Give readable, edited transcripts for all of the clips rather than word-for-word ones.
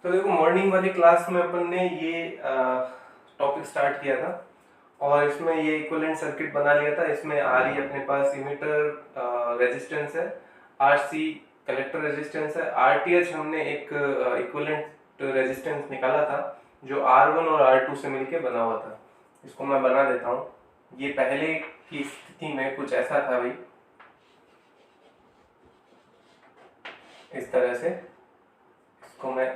तो देखो मॉर्निंग वाली क्लास में अपन ने ये टॉपिक स्टार्ट किया था और इसमें ये इक्विवेलेंट सर्किट बना लिया था। इसमें आर ई अपने पास इमिटर रेजिस्टेंस है, आर सी कलेक्टर रेजिस्टेंस है, आर टी एच हमने एक इक्विवेलेंट रेजिस्टेंस निकाला था जो आर वन और आर टू से मिलके बना हुआ था। इसको मैं बना देता हूँ। ये पहले की स्थिति में कुछ ऐसा था भाई, इस तरह से। इसको मैं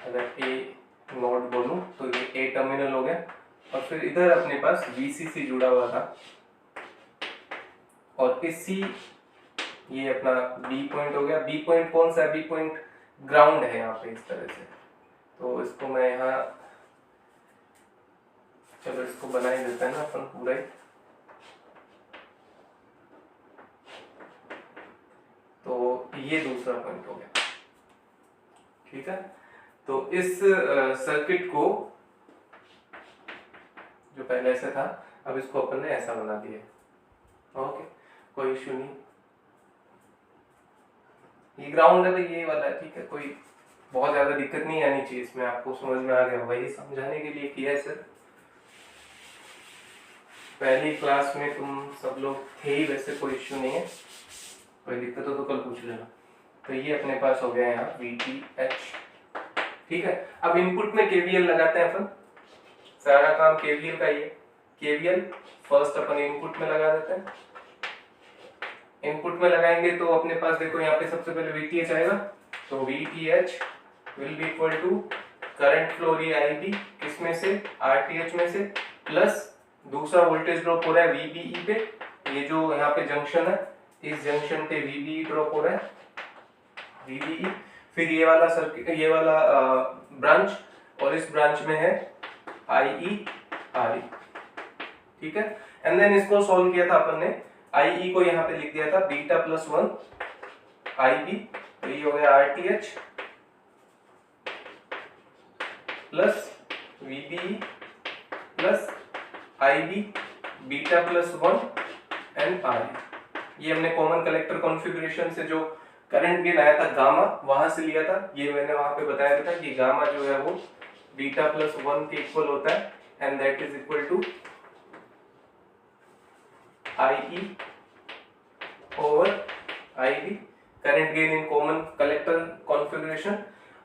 अगर ए नोड बोलूं तो ये ए टर्मिनल हो गया और फिर इधर अपने पास VCC जुड़ा हुआ था और इस सी ये अपना बी पॉइंट हो गया। बी पॉइंट कौन सा है? बी पॉइंट ग्राउंड है यहाँ पे, इस तरह से। तो इसको मैं यहाँ, चलो इसको बना ही देते हैं ना अपन पूरा ही। तो ये दूसरा पॉइंट हो गया, ठीक है। तो इस सर्किट को जो पहले ऐसे था, अब इसको अपन ने ऐसा बना दिया। ओके, कोई इश्यू नहीं। ये ग्राउंड है भाई, ये वाला है, ठीक है। कोई बहुत ज्यादा दिक्कत नहीं आनी चाहिए इसमें। आपको समझ में आ गया वही समझाने के लिए किया है सर। पहली क्लास में तुम सब लोग थे ही, वैसे कोई इश्यू नहीं है। कोई दिक्कत हो तो कल पूछ लेना। तो ये अपने पास हो गया यहाँ VTH, ठीक है। अब इनपुट में KVL लगाते हैं अपन। सारा काम KVL का ही है। KVL फर्स्ट अपन इनपुट में लगा देते हैं। इनपुट में लगाएंगे तो अपने पास देखो यहाँ पे सबसे पहले VTH आएगा। तो VTH will be equal to current flow IB, किसमें से? RTH में से, प्लस दूसरा वोल्टेज ड्रॉप हो रहा है VBE पे। ये जो यहाँ पे जंक्शन है, इस जंक्शन पे VBE ड्रॉप हो रहा है, VBE। फिर ये वाला सर्किट, ये वाला ब्रांच, और इस ब्रांच में है IE RE, ठीक है। एंड देन इसको सॉल्व किया था अपन ने। IE को यहाँ पे लिख दिया था बीटा प्लस 1 IB, तो ये हो गया RTH plus VBE plus IB beta plus 1 and RE। ये हमने कॉमन कलेक्टर कॉन्फ़िगरेशन से जो करंट गेन आया था गामा, वहां से लिया था। ये मैंने वहां पे बताया था कि गामा जो है वो बीटा प्लस 1 के इक्वल होता है, and that is equal to IE over IB, current gain in common collector configuration.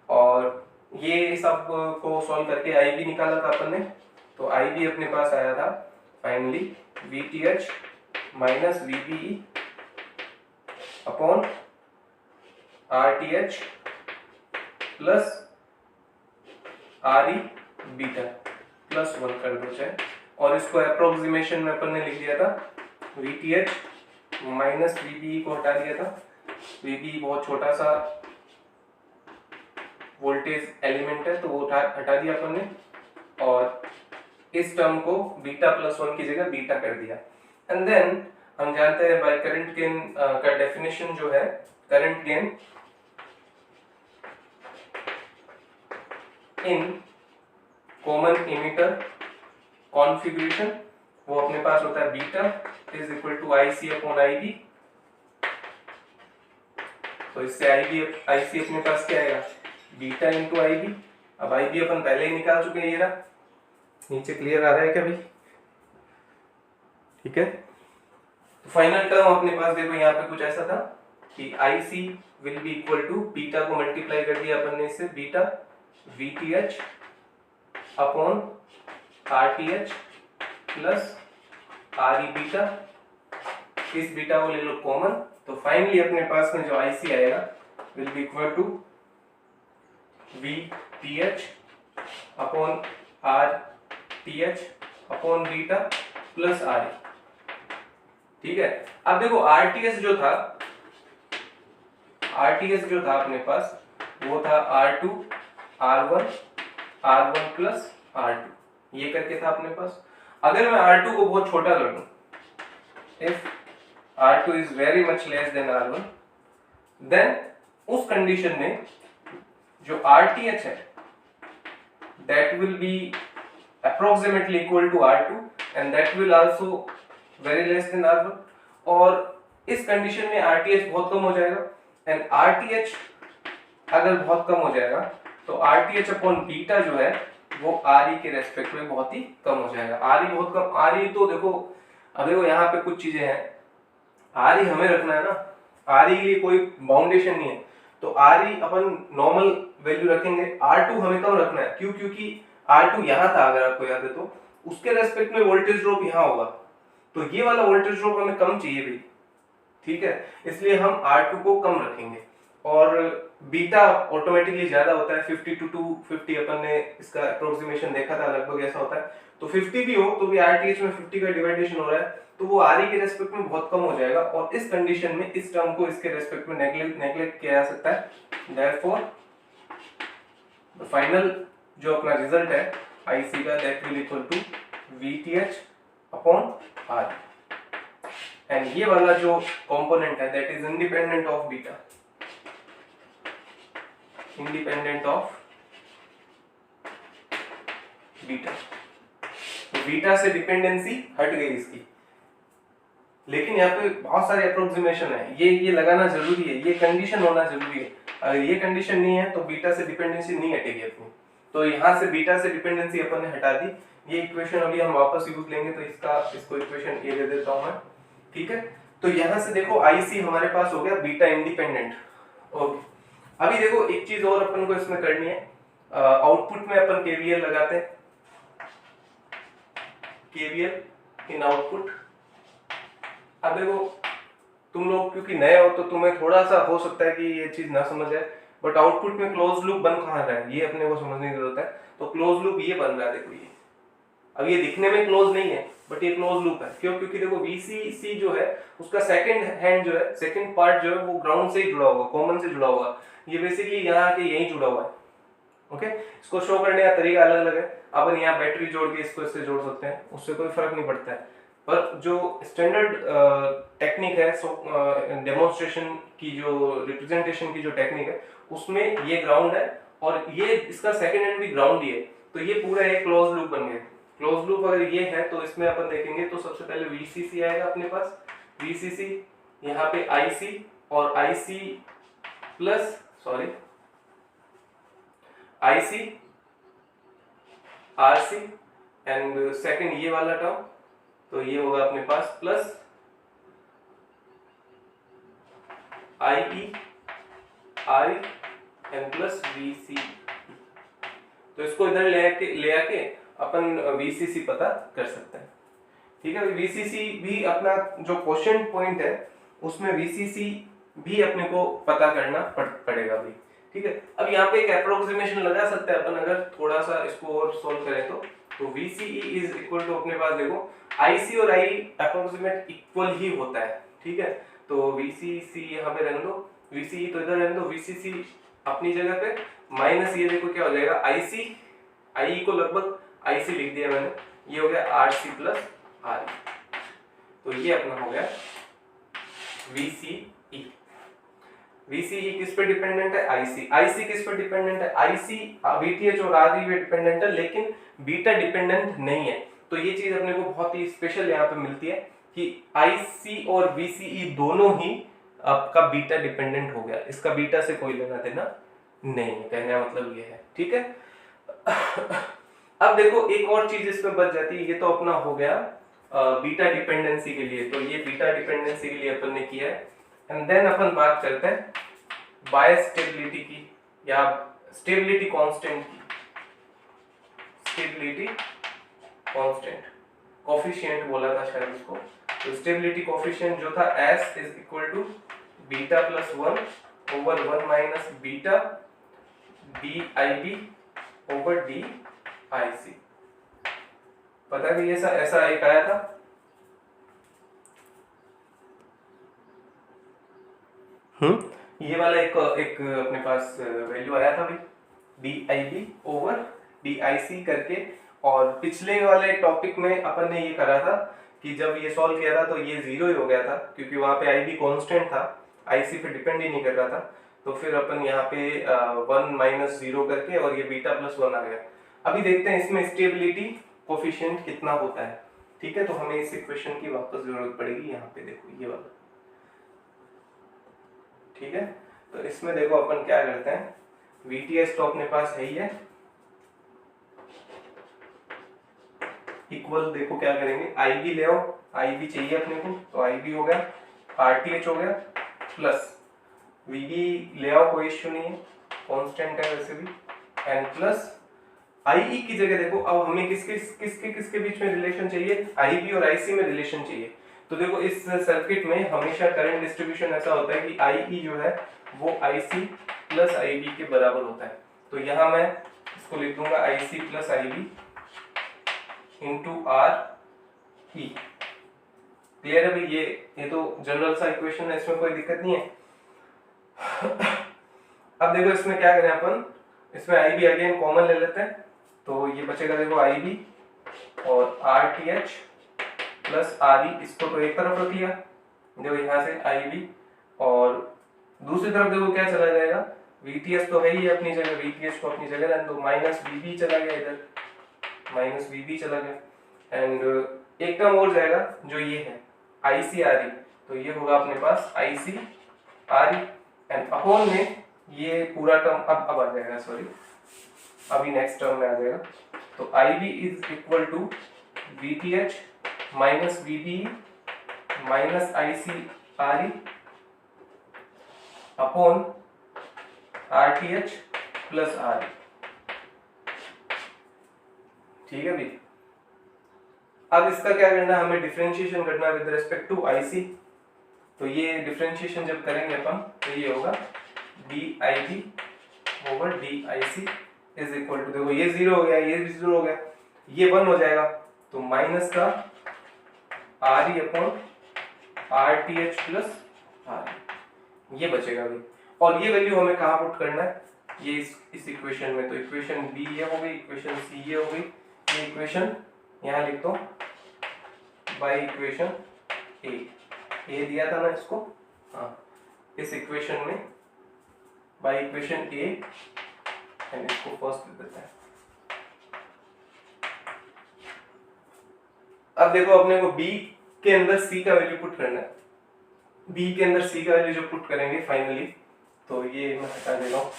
और ये सब को सॉल्व करके IB निकाला था अपन ने। तो IB अपने पास आया था finally VTH minus VBE upon RTH plus RE beta plus 1 कर दो चाहे, और इसको अप्रोक्सीमेशन में अपन ने लिख दिया था VTH माइनस VBE को हटा दिया था। VBE बहुत छोटा सा वोल्टेज एलिमेंट है, तो वो हटा दिया अपन ने, और इस टर्म को बीटा प्लस 1 की जगह बीटा कर दिया। एंड देन हम जानते हैं बाय करंट गेन का डेफिनेशन जो है, current gain in common emitter configuration, वो अपने पास होता है beta is equal to IC upon IB। तो इससे IC अपने पास क्या आएगा? Beta into IB। अब IB अपन पहले ही निकाल चुके हैं, ये रहा नीचे। क्लियर आ रहा है क्या भाई? ठीक है। तो फाइनल टर्म अपने पास देखो यहाँ पे कुछ ऐसा था कि IC will be equal to, beta को मल्टीप्लाई कर दिया अपन ने इससे, beta VTH upon RTH plus RE beta. इस बीटा को ले लो कॉमन, तो फाइनली अपने पास में जो IC आएगा will be equal to VTH upon RTH upon beta plus RE, ठीक है। अब देखो RTH जो था अपने पास, वो था R2 R1 प्लस R2, ये करके था अपने पास। अगर मैं R2 को बहुत छोटा कर दूं, if R2 is very much less than R1, then उस कंडीशन में जो RTH है that will be approximately equal to R2 and that will also very less than R1। और इस कंडीशन में RTH बहुत कम हो जाएगा, एंड RTH अगर बहुत कम हो जाएगा तो RTH अपॉन बीटा जो है वो RE के रेस्पेक्ट में बहुत ही कम हो जाएगा। RE बहुत कम, RE तो देखो अब देखो यहाँ पे कुछ चीजें हैं, RE हमें रखना है ना, RE के लिए कोई बाउंडेशन नहीं है, तो RE अपन नॉर्मल वैल्यू रखेंगे, R2 हमें कम रखना है, क्यों? क्योंकि R2 यहाँ था, अगर आपको याद है तो उसके रेस्पेक्ट में वोल्टेज ड्रॉप यहाँ होगा, तो ये वाला वोल्टेज ड्रॉप हमें कम चाहिए भाई, ठीक है, इसलिए हम R2 को कम रखेंगे। और बीटा ऑटोमेटिकली ज्यादा होता है, 50 to 250 अपन ने इसका अप्रोक्सीमेशन देखा था, लगभग ऐसा होता है, तो 50 भी हो तो भी RTH में 50 का डिवाइडेशन हो रहा है, तो वो RE के रेस्पेक्ट में बहुत कम हो जाएगा, और इस कंडीशन में इस टर्म को इसके रेस्पेक्ट में नेगलेक्ट किया जा सकता है। देयरफॉर द फाइनल जो अपना रिजल्ट है IC का, that will equal to VTH upon RE, and ये वाला जो कंपोनेंट है that is independent of beta, independent of beta, तो बीटा से डिपेंडेंसी हट गई इसकी। लेकिन यहाँ पे बहुत सारे अप्रोक्सीमेशन है, ये लगाना जरूरी है, ये कंडीशन होना जरूरी है, अगर ये कंडीशन नहीं है तो बीटा से डिपेंडेंसी नहीं हटेगी अपनी, तो यहाँ से बीटा से डिपेंडेंसी अपन ने हटा दी। ये इक्वेशन अभी हम वापस यूज लेंगे, तो इसको इक्वेशन ए दे देता हूं मैं, ठीक है। तो यहाँ से देखो IC हमारे पास हो गया बीटा इंडिपेंडेंट। ओके, अभी देखो एक चीज और अपन को इसमें करनी है, आउटपुट में अपन KVL लगाते हैं, KVL इन आउटपुट। अब देखो तुम लोग क्योंकि नए हो तो तुम्हें थोड़ा सा हो सकता है कि ये चीज ना समझ आए, बट आउटपुट में क्लोज लूप बन कहाँ रहा है ये अपने को समझने की जरूरत है। तो क्लोज लूप ये बन रहा है, देखो ये, अब ये दिखने में क्लोज नहीं है बट ये क्लोज लूप है, क्यों? क्योंकि देखो VCC जो है उसका सेकंड हैंड जो है, सेकंड पार्ट जो है वो ग्राउंड से ही जुड़ा होगा, कॉमन से जुड़ा होगा, ये बेसिकली यहाँ के यहीं जुड़ा हुआ है। ओके, इसको शो करने का तरीका अलग अलग है, अपन यहाँ बैटरी जोड़ के इसको इससे जोड़ सकते हैं, उससे कोई फर्क नहीं पड़ता है, पर जो स्टैंडर्ड टेक्निक है डेमोन्स्ट्रेशन की, जो रिप्रेजेंटेशन की जो टेक्निक है, उसमें ये ग्राउंड है और ये इसका सेकंड हैंड भी ग्राउंड ही है, तो ये पूरा एक क्लोज लूप बन गया। क्लोज लूप अगर ये है तो इसमें अपन देखेंगे तो सबसे पहले VCC आएगा अपने पास, VCC यहाँ पे IC और IC plus IC RC and second ये वाला टर्म, तो ये होगा अपने पास plus IE RE and plus VC, तो इसको इधर ले आके अपन VCC पता कर सकते हैं, ठीक है। VCC भी अपना जो क्वेश्चन पॉइंट है उसमें VCC भी अपने को पता करना पड़ेगा भी, ठीक है। अब यहाँ पे एक अप्रोक्सीमेशन लगा सकते हैं अपन, अगर थोड़ा सा इसको और सोल्व करें तो VCE इज इक्वल टू अपने पास देखो IC और IE अप्रोक्सीमेट इक्वल ही होता है, ठीक है। तो VCC यहाँ पे रहने दो, VCE तो इधर रहने दो, VCC अपनी जगह पे, माइनस ये देखो क्या हो जाएगा IC, IE को लगभग IC लिख दिया मैंने, ये हो गया RC प्लस RE, तो ये अपना हो गया VCE। VCE किस पे डिपेंडेंट है? IC किस पे डिपेंडेंट है? IC VTH और RE पे डिपेंडेंट है, लेकिन बीटा डिपेंडेंट नहीं है। तो ये चीज अपने को बहुत ही स्पेशल यहाँ पे मिलती है कि IC और VCE दोनों ही आपका बीटा डिपेंडेंट हो गया, इसका बीटा से कोई लेना देना नहीं है, कहने का मतलब ये है, ठीक है। अब देखो एक और चीज इसमें बच जाती है, ये तो अपना हो गया बीटा डिपेंडेंसी के लिए, तो ये बीटा डिपेंडेंसी के लिए अपन ने किया है। एंड देन अपन बात करते हैं बायस्टेबिलिटी की, या स्टेबिलिटी कांस्टेंट की, स्टेबिलिटी कांस्टेंट कोफिशिएंट बोला था शायद इसको, तो स्टेबिलिटी कोफिशिएंट जो था S is equal to beta plus 1 over 1 minus beta DIB over DIC, पता है कि ऐसा एक आया था, ये वाला एक अपने पास वैल्यू आया था भाई, DIB ओवर DIC करके। और पिछले वाले टॉपिक में अपन ने ये करा था कि जब ये सॉल्व किया था तो ये 0 ही हो गया था, क्योंकि वहां पे IB कांस्टेंट था, IC पे डिपेंड ही नहीं कर रहा था, तो फिर अपन यहाँ पे 1 माइनस 0 करके और ये बीटा प्लस 1 आ गया। अभी देखते हैं इसमें स्टेबिलिटी कोफिशिएंट कितना होता है, ठीक है। तो हमें इस इक्वेशन की वापस जरूरत पड़ेगी, यहाँ पे देखो ये वाला, ठीक है। तो इसमें देखो अपन क्या करते हैं, VTH तो अपने पास है ही है, इक्वल देखो क्या करेंगे, IB ले आओ, IB चाहिए अपने को, तो IB हो गया, RTH हो गया, प्लस VB ले आओ, कोई इश्यू नहीं है, कांस्टेंट है वैसे भी, एंड प्लस IE की जगह देखो अब हमें किसके बीच में रिलेशन चाहिए, IB और IC में रिलेशन चाहिए। तो देखो इस सर्किट में हमेशा करंट डिस्ट्रीब्यूशन ऐसा होता है कि IE जो है वो IC प्लस IB के बराबर होता है। तो यहाँ मैं इसको लिख दूंगा IC plus IB into RE। Clear है भाई, ये तो जनरल सा इक्वेशन है, इसमें कोई दिक्कत नहीं है। अब देखो इसमें क्या करें अपन, इसमें IB अगेन कॉमन ले लेते हैं, तो ये बचेगा देखो IB और RTH प्लस RE, इसको तो एक तरफ रख लिया, देखो यहाँ से IB, और दूसरी तरफ देखो क्या चला जाएगा, VTH तो है ही अपनी जगह, VTH को अपनी जगह रहने दो, माइनस VB चला गया इधर, माइनस VB चला गया, एंड एक टर्म और जाएगा जो ये है IC RE, तो ये होगा अपने पास IC RE, एंड अपॉन में ये पूरा टर्म अब आ जाएगा, सॉरी अभी नेक्स्ट टर्म में आ जाएगा, तो IB is equal to VTH minus VB minus IC RE upon RTH plus RE। ठीक है भाई, अब इसका क्या करना है, हमें डिफरेंशिएशन करना है विद रिस्पेक्ट टू IC, तो ये डिफरेंशिएशन जब करेंगे अपन तो ये होगा DIB over DIC is equal to, देखो ये 0 हो गया, ये भी 0 हो गया, ये 1 हो जाएगा, तो माइनस का RE upon RTH plus RE, ये बचेगा भाई। और ये वैल्यू हमें कहाँ पुट करना है, ये इस इक्वेशन में, तो इक्वेशन B ये हो गई, इक्वेशन C ये हो गई, ये इक्वेशन यहाँ लिख दो बाय इक्वेशन A दिया था ना इसको, हाँ इस इक्वेशन में बाय इक्वेशन A, एंड इसको फर्स्ट लिख देते हैं। अब देखो अपने को B के अंदर C का वैल्यू पुट करना है, B के अंदर C का वैल्यू जो पुट करेंगे फाइनली, तो ये मैं हटा दे रहा हूं,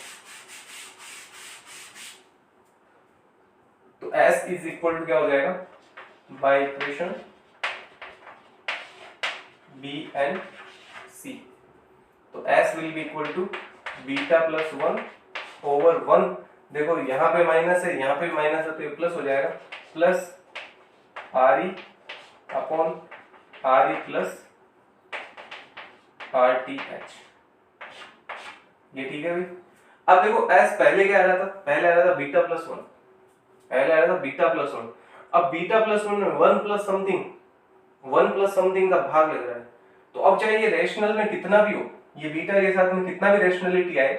तो S इज इक्वल टू क्या हो जाएगा, by equation B and C, तो S will be equal to beta plus 1 over 1, देखो यहाँ पे माइनस है, यहाँ पे माइनस है, तो ये प्लस हो जाएगा, plus RE upon RE plus RTH, ये ठीक है भाई। अब देखो S पहले क्या आ रहा था, पहले आ रहा था बीटा प्लस 1, पहले आ रहा था बीटा प्लस 1, अब बीटा प्लस 1 में 1 प्लस समथिंग का भाग लग रहा है, तो अब चाहे ये रेशनल में कितना भी हो, ये बीटा के साथ में कितना भी रेशनलिटी आए,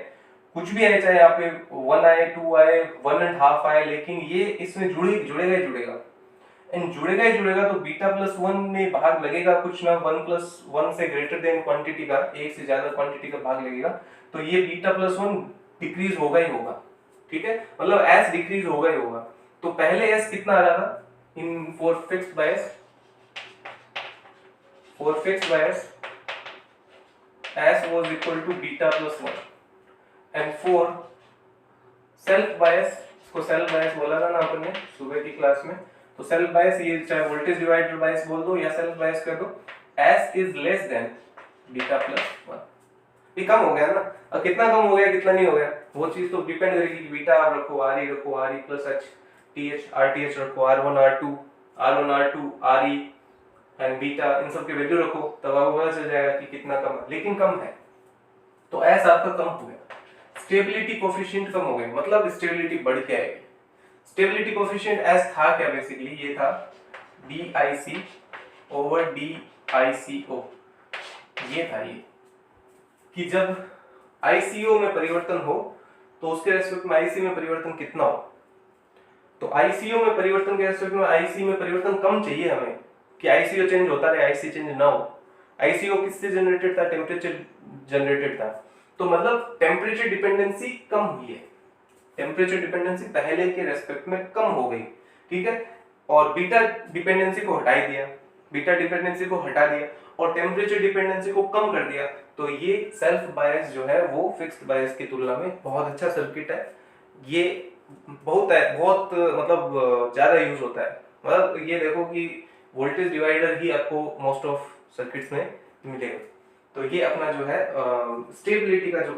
कुछ भी आए, चाहे यहाँ पे 1 आए, 2 आए, 1.5 आए, लेकिन ये इसमें जुड़ेगा, एंड जुड़ेगा, तो बीटा प्लस 1 में भाग लगेगा कुछ ना, 1 प्लस 1 से ग्रेटर देन क्वांटिटी का, एक से ज्यादा क्वांटिटी का भाग लगेगा, तो ये बीटा प्लस 1 डिक्रीज होगा ही होगा, ठीक है, मतलब S डिक्रीज होगा ही होगा। तो पहले S कितना आ रहा था in for fixed bias, S was equal to beta plus 1, and for self bias, इसको सेल्फ बायस बोला था ना अपन ने सुबह की क्लास में, तो सेल्फ बायस ये चाहे वोल्टेज डिवाइडर बायस बोल दो या सेल्फ बायस कर दो, S is less than beta plus 1, ये कम हो गया ना, अब कितना कम हो गया कितना नहीं हो गया, वो चीज तो डिपेंड करेगी कि बीटा आप रखो, RE रखो, RE प्लस RTH रखो, R1 R2 RE and beta, इन सब के वैल्यू रखो, तब आपको पता चल जाएगा कि कितना कम है, लेकिन कम है, तो S आपका कम हो गया, स्टेबिलिटी कोफिशिएंट कम हो गया, मतलब स्टेबिलिटी बढ़ के आएगी। स्टेबिलिटी कोफिशिएंट S था क्या, बेसिकली ये था DIC ओवर DICO, ये था ये कि जब ICO में परिवर्तन हो तो उसके रेस्पेक्ट में IC में परिवर्तन कितना हो, तो ICO में परिवर्तन के रेस्पेक्ट में IC में परिवर्तन कम चाहिए हमें, कि ICO चेंज होता रहे, IC चेंज ना हो। ICO किससे जनरेटेड था, टेम्परेचर जनरेटेड था, तो मतलब टेम्परेचर डिपेंडेंसी कम हुई है, टेम्परेचर डिपेंडेंसी पहले के रेस्पेक्ट में कम हो गई, ठीक है, और बीटा डिपेंडेंसी को हटा ही दिया, बीटा डिपेंडेंसी को हटा दिया और टेम्परेचर डिपेंडेंसी को कम कर दिया, तो ये सेल्फ बायस जो है वो फिक्स्ड बायस की तुलना में बहुत अच्छा सर्किट है। ये बहुत मतलब ज्यादा यूज होता है। मतलब ये देखो कि वोल्टेज डिवाइडर ही आपको मोस्ट ऑफ सर्किट्स में मिलेगा। तो ये अपना जो है स्टेबिलिटी का जो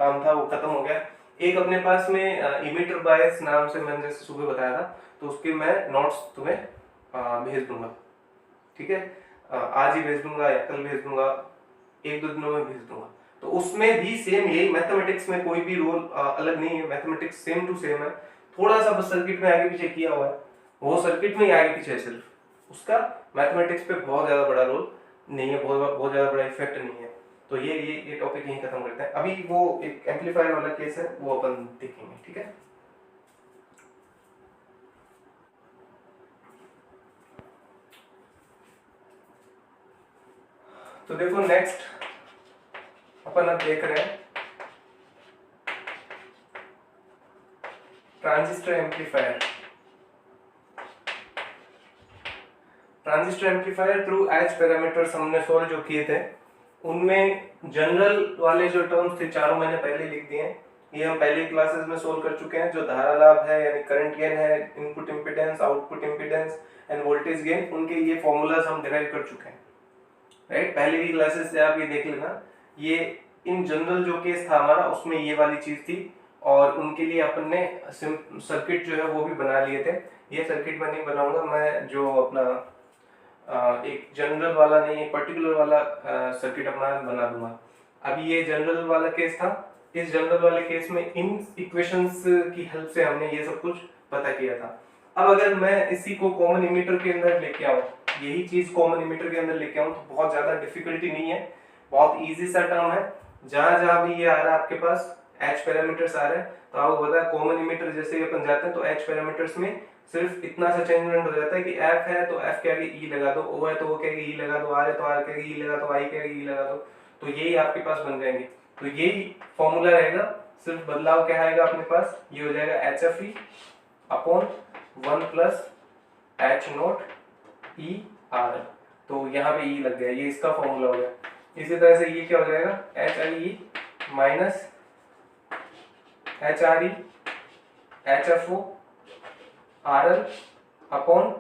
काम था वो खत्म हो गया। एक अपने पास में इमिटर बायस नाम से मैंने जैसे सुबह बताया था, तो उसके मैं नोट्स तुम्हें भेज दूंगा, ठीक है। आज ही भेज दूंगा या कल भेज दूंगा, एक दो दिनों में भेज दूंगा। तो उसमें भी सेम यही, मैथमेटिक्स में कोई भी रोल अलग नहीं है, मैथमेटिक्स सेम टू सेम है। थोड़ा सा बस सर्किट में आगे पीछे किया हुआ है, वो सर्किट में ही आगे पीछे है सिर्फ, उसका मैथमेटिक्स पे बहुत ज्यादा बड़ा रोल नहीं है, बहुत ज्यादा बड़ा इफेक्ट नहीं है। तो ये टॉपिक यहीं खत्म करते हैं। अभी वो एक एम्पलीफायर वाला केस है वो अपन देखेंगे, ठीक है। तो देखो नेक्स्ट अपन अब देख रहे हैं transistor amplifier. Transistor amplifier through H parameters हमने सोल्व जो किए थे, उनमें जनरल वाले जो टर्म्स थे चारों मैंने पहले लिख दिए हैं। ये हम पहले क्लासेस में सोल्व कर चुके हैं। जो धारा लाभ है यानी करंट गेन है, input impedance, output impedance end voltage gain, उनके ये फॉर्मूलाज हम डिराइव कर चुके हैं, राइट। पहले की क्लासेस से आप ये देख लेना। ये इन जनरल जो केस था हमारा उसमें ये वाली चीज थी, और उनके लिए अपन ने सर्किट जो है वो भी बना लिए थे। ये सर्किट मैं नहीं बनाऊंगा, मैं जो अपना एक जनरल वाला नहीं, एक पर्टिकुलर वाला सर्किट अपना बना दूंगा। अभी ये जनरल वाला केस था, इस जनरल वाले केस में इन इक्वेशंस की हेल्प से हमने ये सब कुछ पता किया था। अब अगर मैं इसी को कॉमन इमीटर के अंदर लेके आऊं, यही चीज कॉमन इमीटर के अंदर लेके आऊं, तो बहुत ज्यादा डिफिकल्टी नहीं है, बहुत इजी सा टर्म है। जहां जहां भी ये आ रहा है आपके पास एच पैरामीटर्स आ रहे हैं, तो आपको पता है कॉमन इमीटर जैसे ही अपन जाते हैं तो एच पैरामीटर्स में सिर्फ इतना सा चेंजमेंट हो जाता है कि एफ है तो एफ के आगे ई लगा दो, ओ है तो ओ के आगे ई लगा दो, आर है तो आर के आगे ई लगा दो, आई के आगे ई लगा दो, तो यही आपके पास बन जाएंगे। तो यही फॉर्मूला रहेगा, सिर्फ बदलाव क्या आएगा अपने पास, ये हो जाएगा एच एफ ई upon 1 plus H note E R. तो यहाँ पे ई लग गया, ये इसका फॉर्मूला हो गया। इसी तरह से ये क्या हो जाएगा, H I E minus H R E H F O R L upon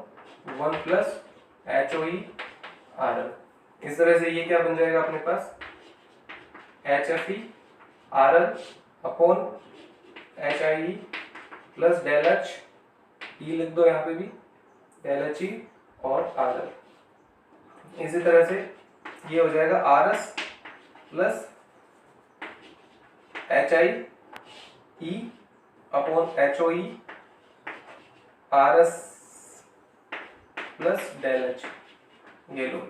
1 plus H O E R L. इस तरह से ये क्या बन जाएगा अपने पास, H F E R L upon H I E plus del H E, लिख दो यहाँ पे भी डेल एच ई और आर एल। इसी तरह से ये हो जाएगा R S plus H I E upon H O E R S plus del H. ये लो,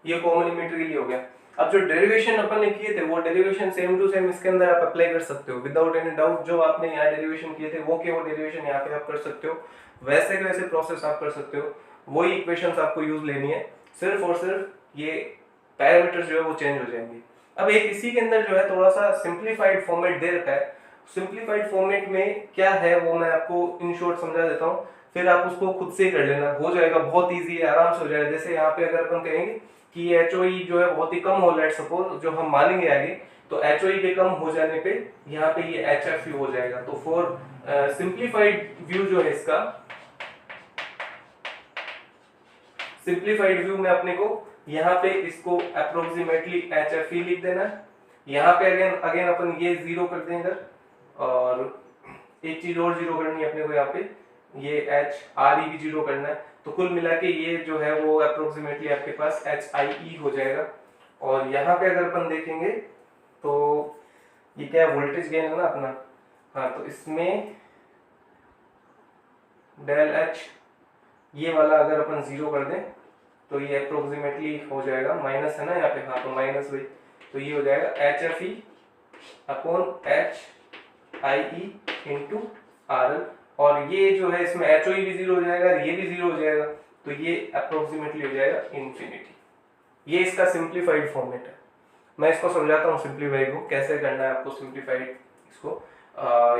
ये कॉमन इमीटर के लिए हो गया। अब जो डेरिवेशन अपन ने किए थे वो डेरिवेशन सेम टू सेम इसके अंदर आप अप्लाई कर सकते हो विदाउट एनी डाउट। जो आपने यहाँ डेरिवेशन किए थे वो के वो डेरिवेशन यहाँ पे आप कर सकते हो, वैसे के वैसे प्रोसेस आप कर सकते हो, वही इक्वेशंस आपको यूज लेनी है, सिर्फ और सिर्फ ये पैरामीटर्स जो है वो चेंज हो जाएंगे। अब एक इसी के अंदर जो है थोड़ा सा सिंप्लीफाइड फॉर्मेट दे रखा है। सिंप्लीफाइड फॉर्मेट में क्या है वो मैं आपको इन शॉर्ट समझा देता हूँ, फिर आप उसको खुद से कर लेना, हो जाएगा, बहुत ईजी है, आराम से हो जाएगा। जैसे यहाँ पे अगर अपन कहेंगे कि एच ओ ई जो है बहुत ही कम हो, लेट सपोज जो हम मानेंगे आगे, तो एच ओ ई के कम हो जाने पे यहाँ पे ये एच एफ यू हो जाएगा। तो फॉर सिंप्लीफाइड व्यू जो है इसका, सिंप्लीफाइड व्यू में अपने को यहाँ पे इसको अप्रोक्सीमेटली एच एफ ई लिख देना है। यहाँ पे अगेन अपन ये जीरो कर देंगे, और एक चीज और जीरो करनी है अपने को, यहाँ पे ये एच आर ई भी जीरो करना है। तो कुल मिला के ये जो है वो अप्रोक्सीमेटली आपके पास एच आई ई हो जाएगा। और यहाँ पे अगर अपन देखेंगे तो ये क्या है, वोल्टेज गेन है ना अपना, हाँ, तो इसमें डेल एच ये वाला अगर अपन जीरो कर दें तो ये अप्रोक्सीमेटली हो जाएगा, माइनस है ना यहाँ पे, हाँ, तो माइनस हुई, तो ये हो जाएगा H F E upon H I E into R L. और ये जो है इसमें एच ओ ई भी जीरो हो जाएगा, ये भी जीरो हो जाएगा, तो ये अप्रोक्सीमेटली हो जाएगा इन्फिनिटी। ये इसका सिंप्लीफाइड फॉर्मेट है। मैं इसको समझाता हूँ सिंप्लीफाइड को कैसे करना है आपको, सिंप्लीफाइड इसको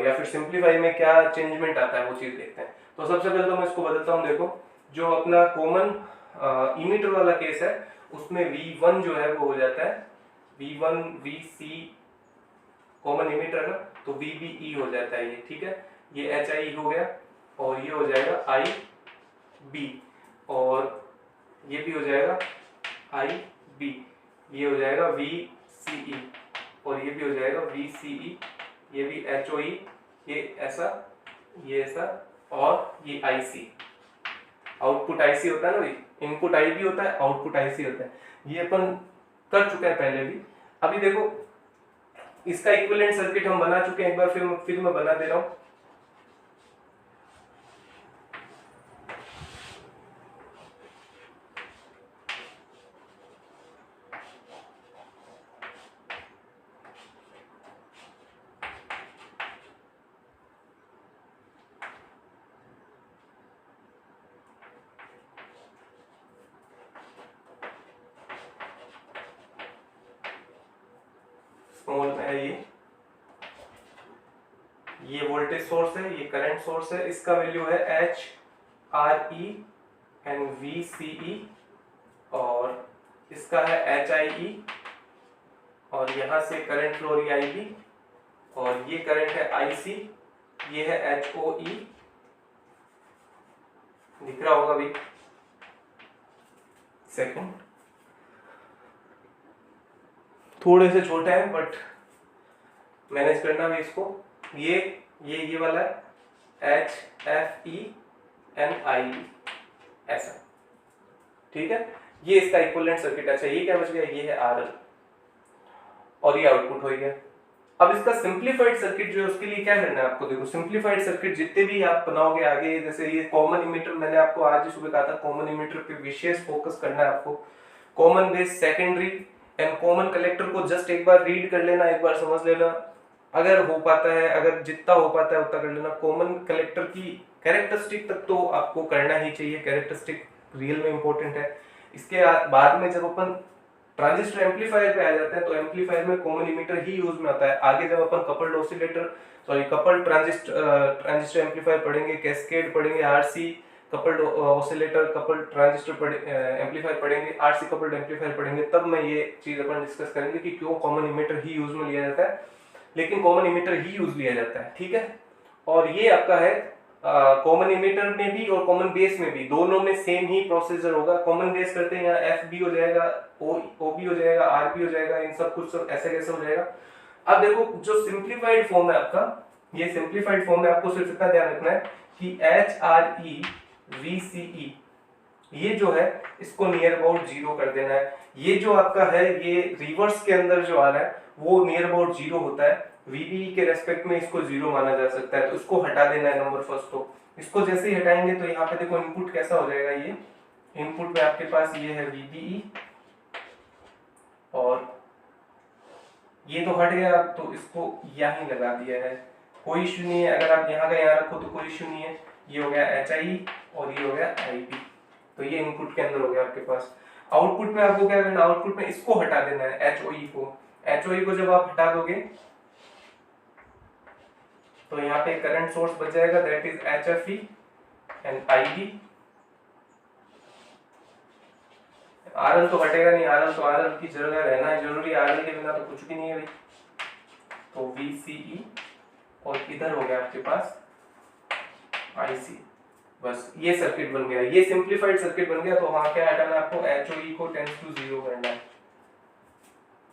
या फिर सिंप्लीफाई में क्या चेंजमेंट आता है वो चीज देखते हैं। तो सबसे पहले तो मैं इसको बदलता हूँ। देखो, जो अपना कॉमन इमीटर वाला केस है उसमें V1 जो है वो हो जाता है V1 VC कॉमन इमीटर ना, तो VBE हो जाता है ये, ठीक है। ये HI हो गया और ये हो जाएगा IB और ये भी हो जाएगा IB, ये हो जाएगा VCE और ये भी हो जाएगा VCE, ये भी HOE, ये ऐसा और ये IC। आउटपुट IC होता है ना भाई, इनपुट IB होता है, आउटपुट IC होता है। ये अपन कर चुके हैं पहले भी। अभी देखो इसका इक्विवेलेंट सर्किट हम बना चुके हैं एक बार, फिर मैं बना दे रहा हूं। स्मॉल में है ये वोल्टेज सोर्स है, ये करंट सोर्स है, इसका वैल्यू है HRE एंड VCE और इसका है HIE और यहाँ से करंट फ्लो रही IB और ये करंट है IC, ये है HOE, दिख रहा होगा भाई, सेकंड थोड़े से छोटे हैं बट मैनेज करना भी इसको। ये वाला है HFENI ऐसा, ठीक है। ये इसका इक्विवेलेंट सर्किट। अच्छा ये क्या बच गया, ये है RL और ये आउटपुट हो गया। अब इसका सिंप्लीफाइड सर्किट जो है उसके लिए क्या करना है आपको, देखो सिंप्लीफाइड सर्किट जितने भी आप बनाओगे आगे, जैसे ये कॉमन इमीटर मैंने आपको आज ही सुबह कहा था, कॉमन इमीटर पे विशेष फोकस करना है आपको। Common base secondary and common collector को जस्ट एक बार रीड कर लेना, एक बार समझ लेना, अगर हो पाता है, अगर जितना हो पाता है उतना कर लेना। कॉमन कलेक्टर की कैरेक्टरिस्टिक तक तो आपको करना ही चाहिए, कैरेक्टरिस्टिक रियल में इंपॉर्टेंट है। इसके बाद में जब अपन ट्रांजिस्टर एम्पलीफायर पे आ जाते हैं तो एम्पलीफायर में कॉमन इमीटर ही यूज में आता है। आगे जब अपन coupled oscillator coupled transistor amplifier पढ़ेंगे, कैस्केड पढ़ेंगे, RC coupled oscillator, coupled transistor amplifier पढ़ेंगे, RC कपल्ड एम्पलीफायर पढ़ेंगे, तब मैं ये चीज अपन डिस्कस करेंगे कि क्यों कॉमन इमीटर ही यूज में लिया जाता है, लेकिन कॉमन इमीटर ही यूज लिया जाता है, ठीक है। और ये आपका है कॉमन इमीटर में भी और कॉमन बेस में भी, दोनों में सेम ही प्रोसीजर होगा। कॉमन बेस करते हैं यहाँ FB हो जाएगा, OB हो जाएगा, RB हो जाएगा, इन सब कुछ सब ऐसे कैसे हो जाएगा। अब देखो जो सिंप्लीफाइड फॉर्म है आपका, ये सिंप्लीफाइड फॉर्म में आपको सिर्फ इतना ध्यान रखना है कि HRE VCE ये जो है इसको नियर अबाउट 0 कर देना है। ये जो आपका है ये रिवर्स के अंदर जो आ रहा है वो नियर अबाउट 0 होता है, VBE के रेस्पेक्ट में इसको 0 माना जा सकता है, तो इसको हटा देना है नंबर फर्स्ट। तो इसको जैसे ही हटाएंगे तो यहाँ पे देखो इनपुट कैसा हो जाएगा, ये इनपुट में आपके पास ये है VBE और ये तो हट गया, तो इसको यहीं लगा दिया है, कोई इश्यू नहीं है। अगर आप यहाँ का यहाँ रखो तो कोई इश्यू नहीं है। ये हो गया HI और ये हो गया IB, तो ये इनपुट के अंदर हो गया आपके पास। आउटपुट में आपको क्या करना है, आउटपुट में इसको हटा देना है, HOE को। HOE को जब आप हटा दोगे तो यहाँ पे करंट सोर्स बच जाएगा, that is HFE and IB। RL तो हटेगा नहीं, RL तो RL की जगह रहना है जरूरी, RL के बिना तो कुछ भी नहीं है भाई। तो VCE और इधर हो गया आपके पास IC, बस ये सर्किट बन गया, ये सिंप्लीफाइड सर्किट बन गया। तो वहां क्या हटाना है आपको, HOE को टेंड्स टू 0 करना है,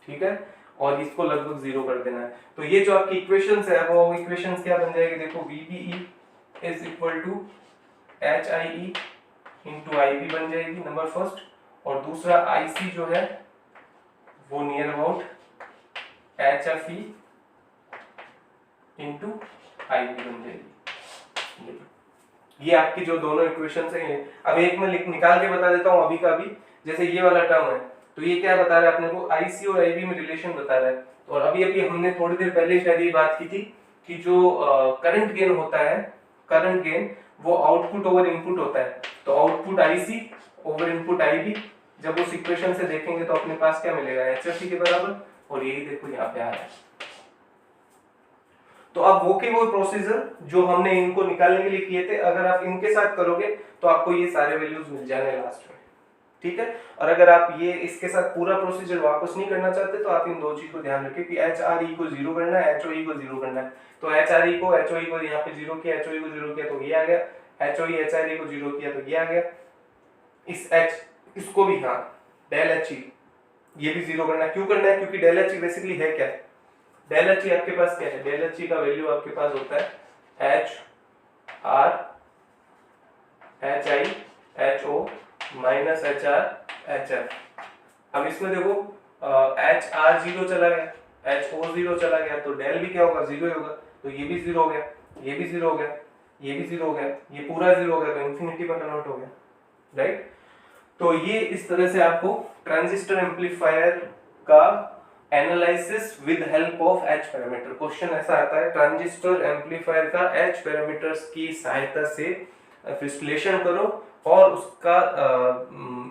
ठीक है, और इसको लगभग 0 कर देना है। तो ये जो आपकी इक्वेशंस है वो इक्वेशंस क्या बन जाएगी, देखो VBE is equal to HIE into IB बन जाएगी नंबर फर्स्ट, और दूसरा IC जो है वो near about HFE into IB बन जाएगी। ये आपकी जो दोनों इक्वेशंस हैं। अब एक मैं निकाल के बता देता हूँ अभी का अभी, जैसे ये वाला टर्म है तो ये क्या बता रहा है अपने को, IC और IB में रिलेशन बता रहा है। और अभी हमने थोड़ी देर पहले शायद ये बात की थी कि जो करंट गेन होता है, करंट गेन वो आउटपुट ओवर इनपुट होता है। तो output IC over input IB, जब उस इक्वेशन से देखेंगे तो अपने पास क्या मिलेगा, HFE के बराबर, और यही देखो यहाँ पे आ रहा है। तो अब वो के वो प्रोसीजर जो हमने इनको निकालने के लिए किए थे, अगर आप इनके साथ करोगे तो आपको ये सारे वैल्यूज मिल जाने लास्ट में, ठीक है। और अगर आप ये इसके साथ पूरा प्रोसीजर वापस नहीं करना चाहते तो आप इन दो चीज को ध्यान रखें कि एच आर ई को 0 करना है, एच ओ ई को 0 करना है। तो एच आर ई को एच ओ ई को यहाँ पे 0 किया, एच ओ ई को 0 किया तो ये आ गया, H O E H R E को 0 किया तो ये आ गया। इस एच इसको भी हाँ डेल एच ई ये भी 0 करना है। क्यों करना है? क्योंकि डेल एच ई बेसिकली है क्या? डेल एच ई आपके पास क्या है? डेल एच ई का वैल्यू आपके पास होता है H R H I H O minus H R H F. अब इसमें देखो एच आर 0 चला गया, एच ओ 0 चला गया, तो डेल भी क्या होगा? 0 ही होगा। तो ये भी 0 हो गया, ये भी 0 हो गया, ये भी 0 हो गया, ये पूरा 0 हो गया, तो इन्फिनिटी में कन्वर्ट हो गया, राइट। तो ये इस तरह से आपको ट्रांजिस्टर एम्पलीफायर का analysis with help of H parameter, question ऐसा आता है ट्रांजिस्टर एम्पलीफायर का एच पैरामीटर्स की सहायता से विश्लेषण करो और उसका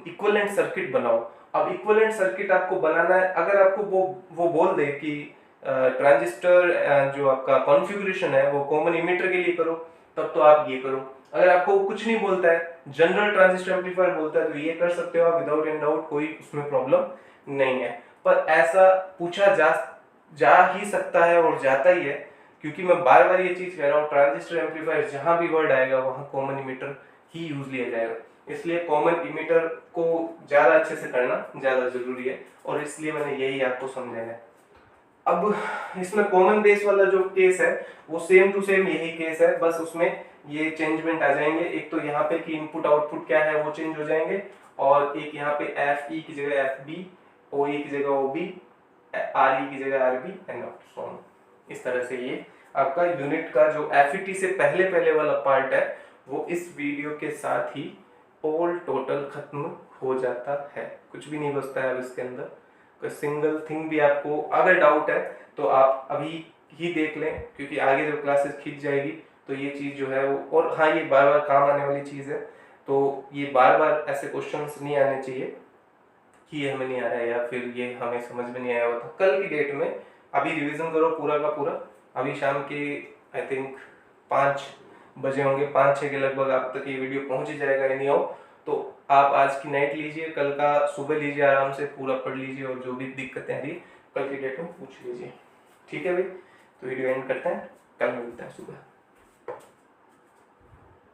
इक्विवेलेंट सर्किट बनाओ। अब इक्विवेलेंट सर्किट आपको बनाना है, अगर आपको वो बोल दे कि ट्रांजिस्टर जो आपका कॉन्फ़िगरेशन है वो कॉमन इमीटर के लिए करो, तब तो आप ये करो। अगर आपको कुछ नहीं बोलता है, जनरल ट्रांजिस्टर एम्पलीफायर बोलता है, तो ये कर सकते हो आप विदाउट एनी डाउट, कोई उसमें प्रॉब्लम नहीं है। पर ऐसा पूछा जा ही सकता है और जाता ही है, क्योंकि मैं बार बार ये चीज कह रहा हूँ, ट्रांजिस्टर एम्पलीफायर जहां भी वर्ड आएगा वहां कॉमन इमीटर ही यूज लिया जाएगा। इसलिए कॉमन इमीटर को ज्यादा अच्छे से करना ज्यादा जरूरी है, और इसलिए मैंने यही आपको समझाया है। अब इसमें कॉमन बेस वाला जो केस है वो सेम टू सेम यही केस है, बस उसमें ये चेंजमेंट आ जाएंगे। एक तो यहाँ पे कि इनपुट आउटपुट क्या है वो चेंज हो जाएंगे, और एक यहाँ पे एफ ई की जगह एफ बी, ओ ई की जगह ओ बी, आर ई की जगह R B and so on. इस तरह से ये आपका यूनिट का जो एफ से पहले वाला पार्ट है वो इस वीडियो के साथ ही ऑल टोटल खत्म हो जाता है, कुछ भी नहीं बचता है अब इसके अंदर। कोई सिंगल थिंग भी आपको अगर डाउट है तो आप अभी ही देख लें, क्योंकि आगे जब क्लासेस खींच जाएगी तो ये चीज़ जो है वो, और हाँ ये बार बार काम आने वाली चीज़ है, तो ये बार बार ऐसे क्वेश्चंस नहीं आने चाहिए कि ये हमें नहीं आ रहा है या फिर ये हमें समझ में नहीं आया हुआ था। कल की डेट में अभी रिवीजन करो पूरा का पूरा। अभी शाम के आई थिंक 5 बजे होंगे, 5-6 के लगभग आप तक ये वीडियो पहुंच ही जाएगा एनी हाउ। तो आप आज की नाइट लीजिए, कल का सुबह लीजिए, आराम से पूरा पढ़ लीजिए, और जो भी दिक्कतें आ रही कल की डेट में पूछ लीजिए, ठीक है भाई। तो वीडियो एंड करते हैं, कल मिलते हैं सुबह।